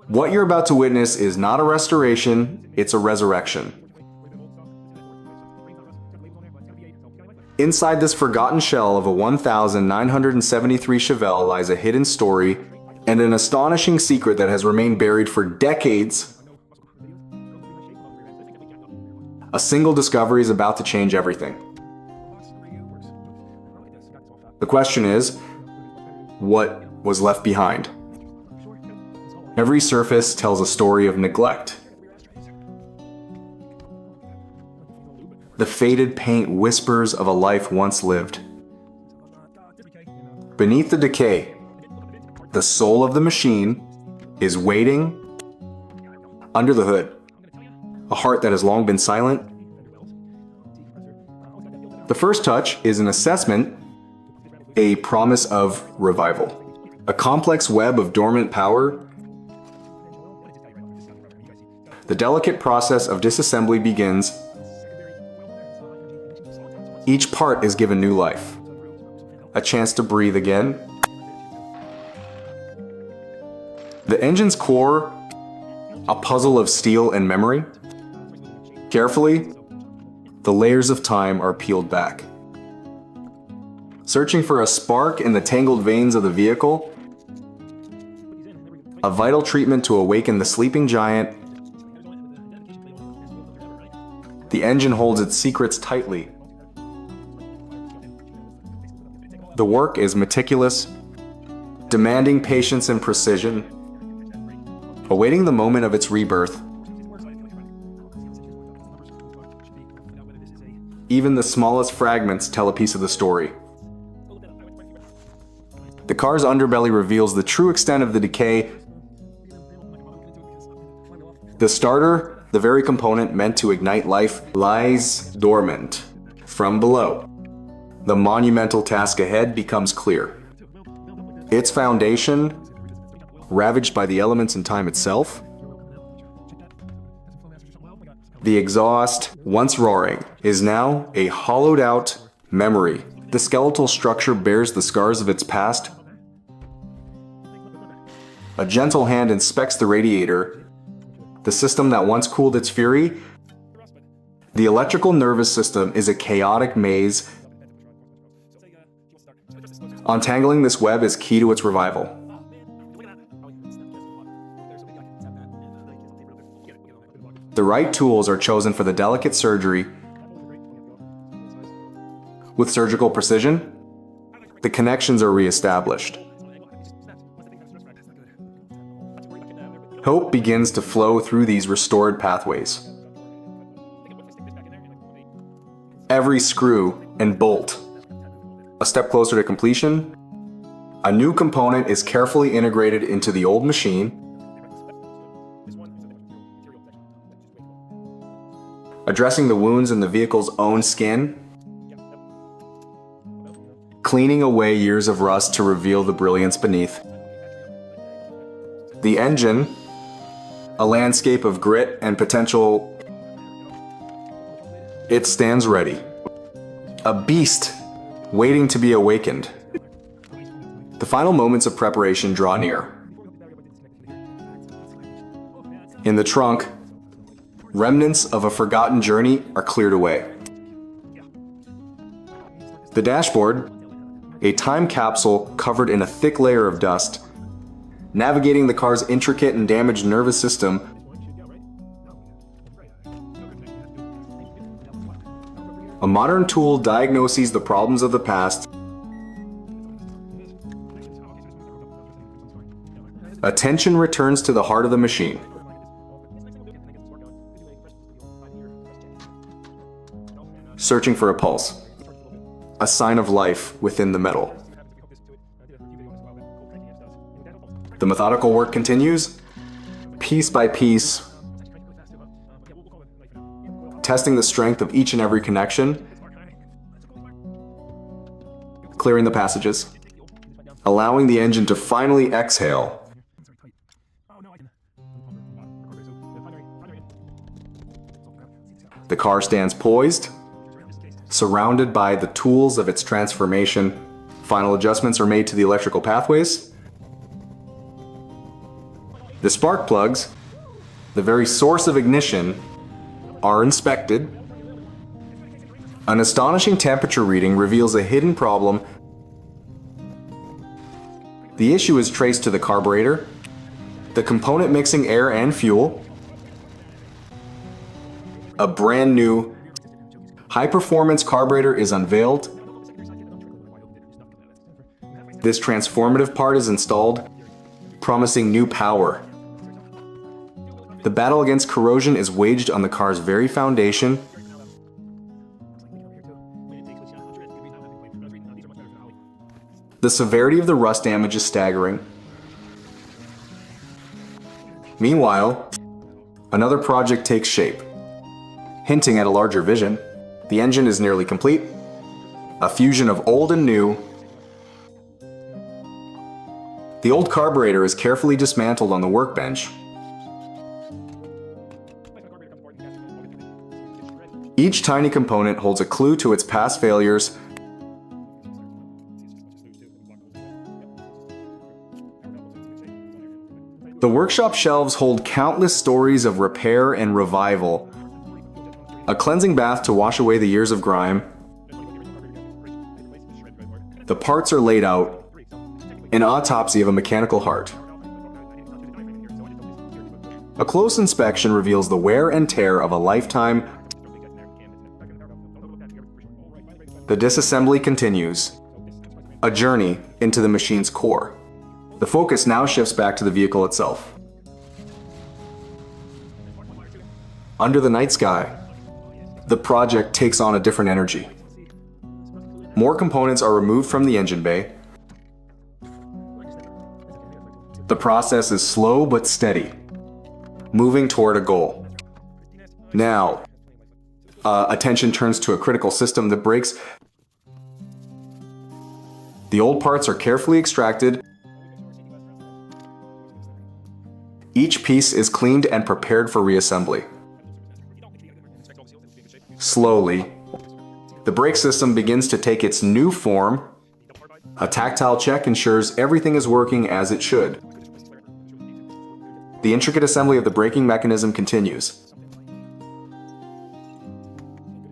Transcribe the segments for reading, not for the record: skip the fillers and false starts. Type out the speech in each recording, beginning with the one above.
What you're about to witness is not a restoration, it's a resurrection. Inside this forgotten shell of a 1973 Chevelle lies a hidden story and an astonishing secret that has remained buried for decades. A single discovery is about to change everything. The question is, what was left behind? Every surface tells a story of neglect. The faded paint whispers of a life once lived. Beneath the decay, the soul of the machine is waiting under the hood. A heart that has long been silent. The first touch is an assessment, a promise of revival. A complex web of dormant power. The delicate process of disassembly begins. Each part is given new life, a chance to breathe again. The engine's core, a puzzle of steel and memory. Carefully, the layers of time are peeled back. Searching for a spark in the tangled veins of the vehicle, a vital treatment to awaken the sleeping giant. The engine holds its secrets tightly. The work is meticulous, demanding patience and precision, awaiting the moment of its rebirth. Even the smallest fragments tell a piece of the story. The car's underbelly reveals the true extent of the decay. The starter, the very component meant to ignite life, lies dormant. From below, the monumental task ahead becomes clear. Its foundation, ravaged by the elements and time itself. The exhaust, once roaring, is now a hollowed out memory. The skeletal structure bears the scars of its past. A gentle hand inspects the radiator, the system that once cooled its fury. The electrical nervous system is a chaotic maze. Untangling this web is key to its revival. The right tools are chosen for the delicate surgery. With surgical precision, the connections are reestablished. Hope begins to flow through these restored pathways. Every screw and bolt, a step closer to completion. A new component is carefully integrated into the old machine, addressing the wounds in the vehicle's own skin, cleaning away years of rust to reveal the brilliance beneath. The engine, a landscape of grit and potential. It stands ready. A beast waiting to be awakened. The final moments of preparation draw near. In the trunk, remnants of a forgotten journey are cleared away. The dashboard, a time capsule covered in a thick layer of dust, navigating the car's intricate and damaged nervous system. A modern tool diagnoses the problems of the past. Attention returns to the heart of the machine. Searching for a pulse, a sign of life within the metal. The methodical work continues, piece by piece, testing the strength of each and every connection, clearing the passages, allowing the engine to finally exhale. The car stands poised, surrounded by the tools of its transformation. Final adjustments are made to the electrical pathways. The spark plugs, the very source of ignition, are inspected. An astonishing temperature reading reveals a hidden problem. The issue is traced to the carburetor, the component mixing air and fuel. A brand new high-performance carburetor is unveiled. This transformative part is installed, promising new power. The battle against corrosion is waged on the car's very foundation. The severity of the rust damage is staggering. Meanwhile, another project takes shape, hinting at a larger vision. The engine is nearly complete, a fusion of old and new. The old carburetor is carefully dismantled on the workbench. Each tiny component holds a clue to its past failures. The workshop shelves hold countless stories of repair and revival. A cleansing bath to wash away the years of grime. The parts are laid out. An autopsy of a mechanical heart. A close inspection reveals the wear and tear of a lifetime. The disassembly continues. A journey into the machine's core. The focus now shifts back to the vehicle itself. Under the night sky, the project takes on a different energy. More components are removed from the engine bay. The process is slow but steady, moving toward a goal. Now, attention turns to a critical system, the brakes. The old parts are carefully extracted. Each piece is cleaned and prepared for reassembly. Slowly, the brake system begins to take its new form. A tactile check ensures everything is working as it should. The intricate assembly of the braking mechanism continues.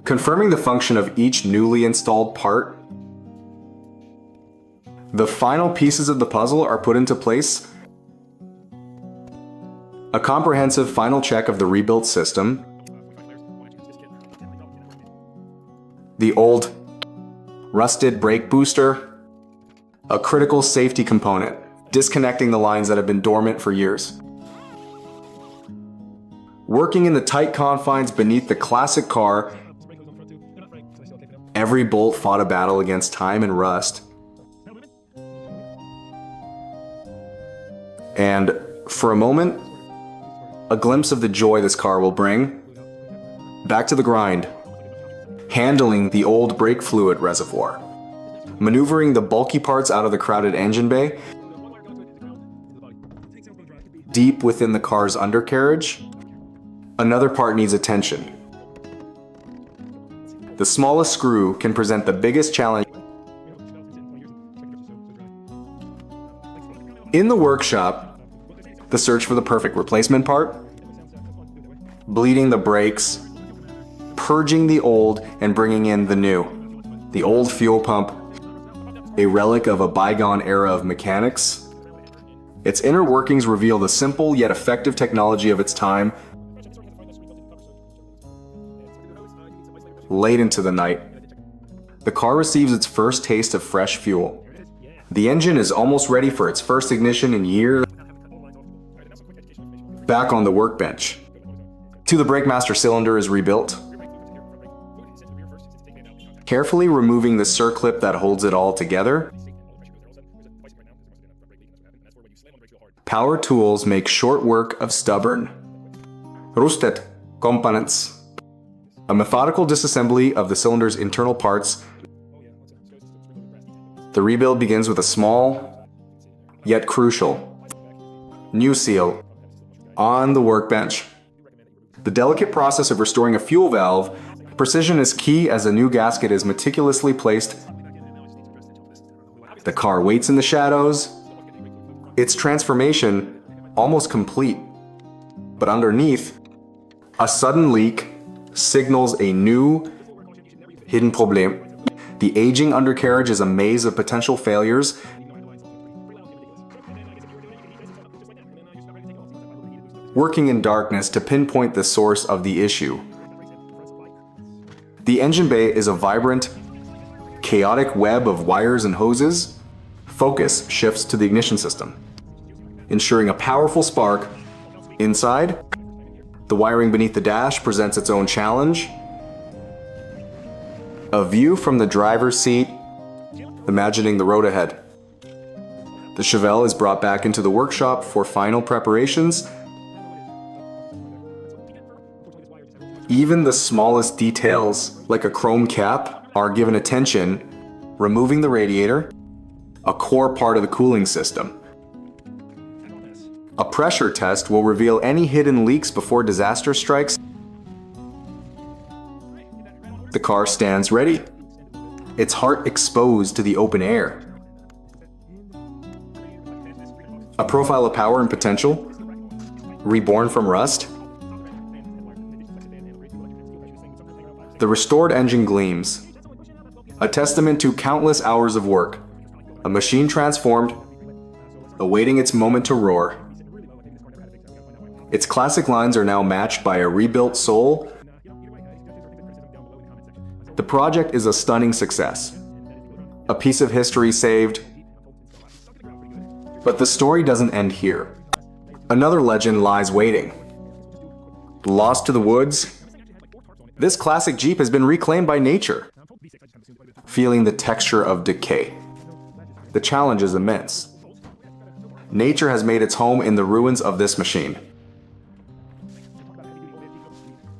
Confirming the function of each newly installed part, the final pieces of the puzzle are put into place. A comprehensive final check of the rebuilt system. The old, rusted brake booster, a critical safety component, disconnecting the lines that have been dormant for years. Working in the tight confines beneath the classic car, every bolt fought a battle against time and rust. And for a moment, a glimpse of the joy this car will bring. Back to the grind. Handling the old brake fluid reservoir. Maneuvering the bulky parts out of the crowded engine bay. Deep within the car's undercarriage, another part needs attention. The smallest screw can present the biggest challenge. In the workshop, the search for the perfect replacement part, bleeding the brakes, purging the old and bringing in the new. The old fuel pump, a relic of a bygone era of mechanics. Its inner workings reveal the simple yet effective technology of its time. Late into the night, the car receives its first taste of fresh fuel. The engine is almost ready for its first ignition in years. Back on the workbench. The brake master cylinder is rebuilt. Carefully removing the circlip that holds it all together. Power tools make short work of stubborn, rusted components. A methodical disassembly of the cylinder's internal parts. The rebuild begins with a small, yet crucial, new seal on the workbench. The delicate process of restoring a fuel valve, precision is key as a new gasket is meticulously placed. The car waits in the shadows. Its transformation almost complete. But underneath, a sudden leak signals a new hidden problem. The aging undercarriage is a maze of potential failures. Working in darkness to pinpoint the source of the issue. The engine bay is a vibrant, chaotic web of wires and hoses. Focus shifts to the ignition system, ensuring a powerful spark. Inside, the wiring beneath the dash presents its own challenge. A view from the driver's seat, imagining the road ahead. The Chevelle is brought back into the workshop for final preparations. Even the smallest details, like a chrome cap, are given attention, removing the radiator, a core part of the cooling system. A pressure test will reveal any hidden leaks before disaster strikes. The car stands ready, its heart exposed to the open air. A profile of power and potential, reborn from rust. The restored engine gleams, a testament to countless hours of work, a machine transformed, awaiting its moment to roar. Its classic lines are now matched by a rebuilt soul. The project is a stunning success, a piece of history saved. But the story doesn't end here. Another legend lies waiting. Lost to the woods, this classic Jeep has been reclaimed by nature, feeling the texture of decay. The challenge is immense. Nature has made its home in the ruins of this machine.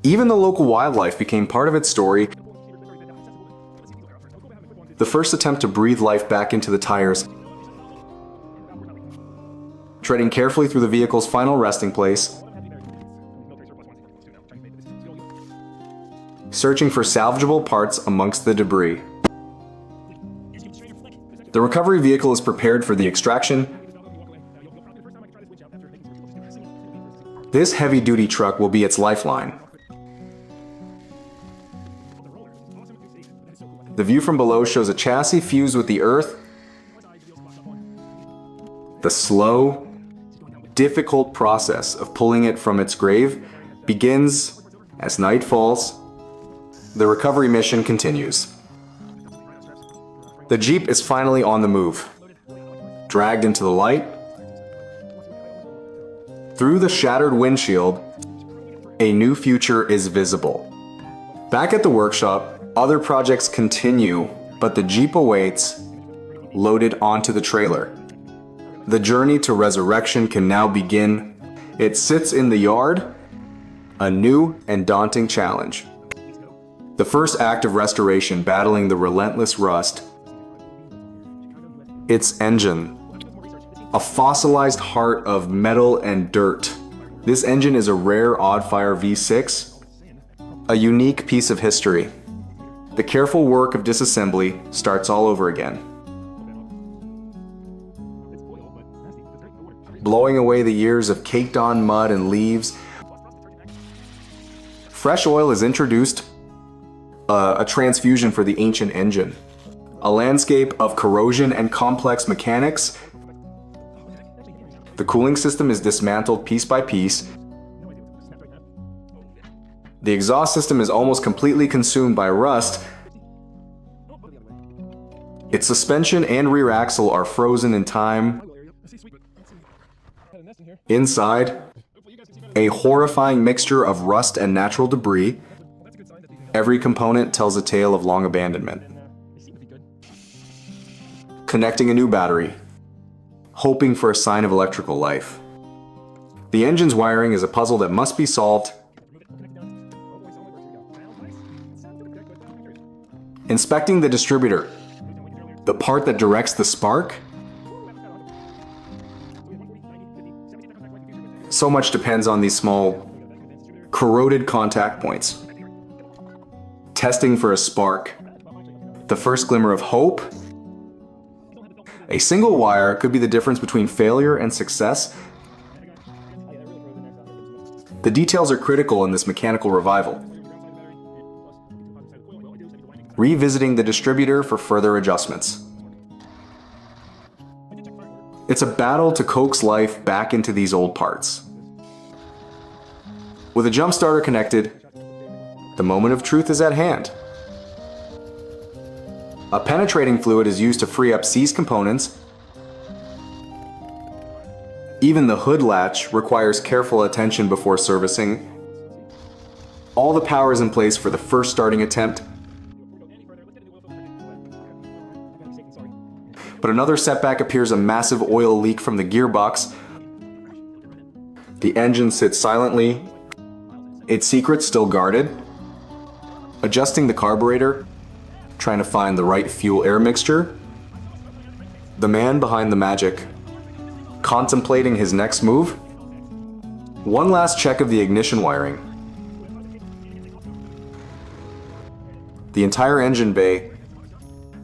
Even the local wildlife became part of its story. The first attempt to breathe life back into the tires, treading carefully through the vehicle's final resting place, searching for salvageable parts amongst the debris. The recovery vehicle is prepared for the extraction. This heavy-duty truck will be its lifeline. The view from below shows a chassis fused with the earth. The slow, difficult process of pulling it from its grave begins as night falls. The recovery mission continues. The Jeep is finally on the move, dragged into the light. Through the shattered windshield, a new future is visible. Back at the workshop, other projects continue, but the Jeep awaits, loaded onto the trailer. The journey to resurrection can now begin. It sits in the yard, a new and daunting challenge. The first act of restoration battling the relentless rust. Its engine, a fossilized heart of metal and dirt. This engine is a rare odd-fire V6, a unique piece of history. The careful work of disassembly starts all over again. Blowing away the years of caked-on mud and leaves, fresh oil is introduced, a transfusion for the ancient engine. A landscape of corrosion and complex mechanics. The cooling system is dismantled piece by piece. The exhaust system is almost completely consumed by rust. Its suspension and rear axle are frozen in time. Inside, a horrifying mixture of rust and natural debris. Every component tells a tale of long abandonment. Connecting a new battery, hoping for a sign of electrical life. The engine's wiring is a puzzle that must be solved. Inspecting the distributor, the part that directs the spark. So much depends on these small, corroded contact points. Testing for a spark, the first glimmer of hope. A single wire could be the difference between failure and success. The details are critical in this mechanical revival. Revisiting the distributor for further adjustments. It's a battle to coax life back into these old parts. With a jump starter connected, the moment of truth is at hand. A penetrating fluid is used to free up seized components. Even the hood latch requires careful attention before servicing. All the power is in place for the first starting attempt. But another setback appears: a massive oil leak from the gearbox. The engine sits silently, its secrets still guarded. Adjusting the carburetor, trying to find the right fuel-air mixture. The man behind the magic, contemplating his next move. One last check of the ignition wiring. The entire engine bay,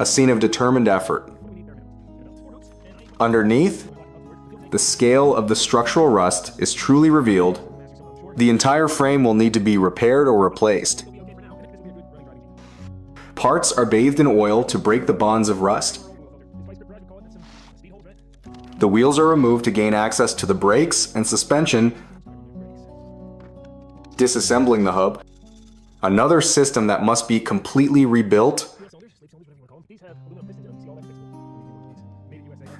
a scene of determined effort. Underneath, the scale of the structural rust is truly revealed. The entire frame will need to be repaired or replaced. Parts are bathed in oil to break the bonds of rust. The wheels are removed to gain access to the brakes and suspension. Disassembling the hub. Another system that must be completely rebuilt.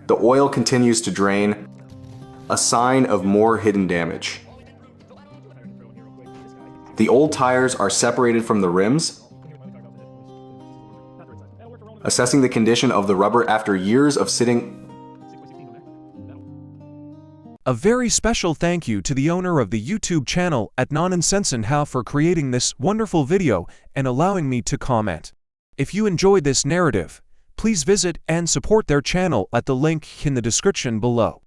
The oil continues to drain, a sign of more hidden damage. The old tires are separated from the rims. Assessing the condition of the rubber after years of sitting. A very special thank you to the owner of the YouTube channel at @nonsensenhow for creating this wonderful video and allowing me to comment. If you enjoyed this narrative, please visit and support their channel at the link in the description below.